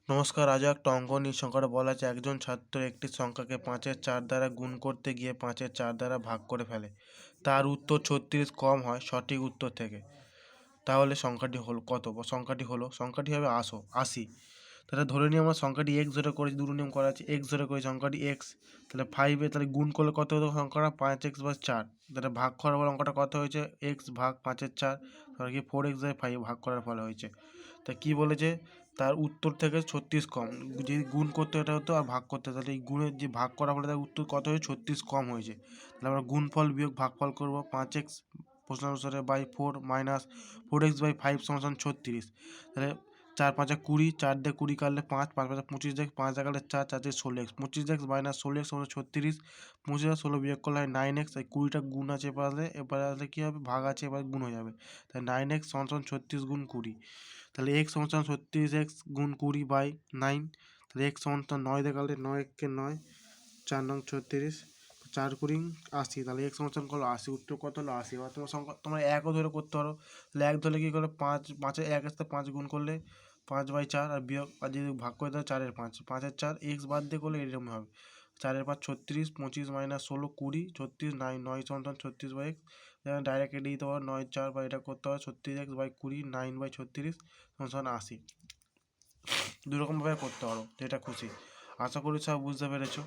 নমস্কার, আজও একটা অঙ্ক নিয়ে সংখ্যাটা বলা আছে একজন ছাত্র একটি সংখ্যাকে 5-এর 4 দ্বারা গুণ করতে গিয়ে 5-এর 4 দ্বারা ভাগ করে ফেলে। তার উত্তর 36 কম হয় সঠিক উত্তর থেকে। তাহলে সংখ্যাটি হবে 80। তাহলে ধরে নিই আমরা সংখ্যাটি এক্স ধরে করেছি, দুটো নিয়ম করা আছে, এক্স ধরে করেছি সংখ্যাটি এক্স। তাহলে 5 তাহলে গুণ করলে কত হতো সংখ্যাটা 5x/4। তাহলে ভাগ করার পর অঙ্কটা কত হয়েছে এক্স ভাগ 5-এর 4, তাহলে কি 4x/5 ভাগ করার ফলে হয়েছে। তা কি বলেছে, তার উত্তর থেকে 36 কম। যদি গুণ করতে এটা হতো আর ভাগ করতে, তাহলে এই গুণের যে ভাগ করার ফলে তার উত্তর কত হয়েছে 36 কম হয়েছে। তাহলে আমরা গুণফল বিয়োগ ভাগফল করবো, 5x প্রশ্ন অনুসারে বাই 4 মাইনাস 4x/5 = 36। তাহলে 4×5 = 20, 4 দিয়ে 20 কাটলে 5, 5×5 = 25, 5 দিয়ে কাটলে 4, 4 দিয়ে 16x, 25x মাইনাস 16x = 36, 25 আর 16 বিয়োগ করলে হয় 9x। এই 20টা গুণ আছে এবারে আসলে কী হবে, ভাগ আছে, এবার গুণ হয়ে যাবে। তাই 9x = 36 গুণ 20। তাহলে x = 36x গুণ 20/9। তাহলে x = 9 দিয়ে কাটলে 9 × 9, 4 নং 36, 4 × 20 = 80। তাহলে x = কত 80, উত্তর কত হলো 80। এবার তোমরা একও ধরে করতে পারো। তাহলে এক ধরলে কী করলে 5 1 আসতে 5 গুণ করলে 5/4, আর বিয়োগ আর যদি ভাগ করে দেয় 4/5, 5/4 x বাদ দিয়ে করলে এরকম হবে 4/5 36, 25 মাইনাস 16 20, 36 9 9 = 36/x। ডাইরেক্ট কেটে দিতে পারো 9 4 বা এটা করতে হবে 36x/20, 9/36 = 80। দুরকমভাবে করতে পারো, যেটা খুশি। আশা করি সব বুঝতে পেরেছো।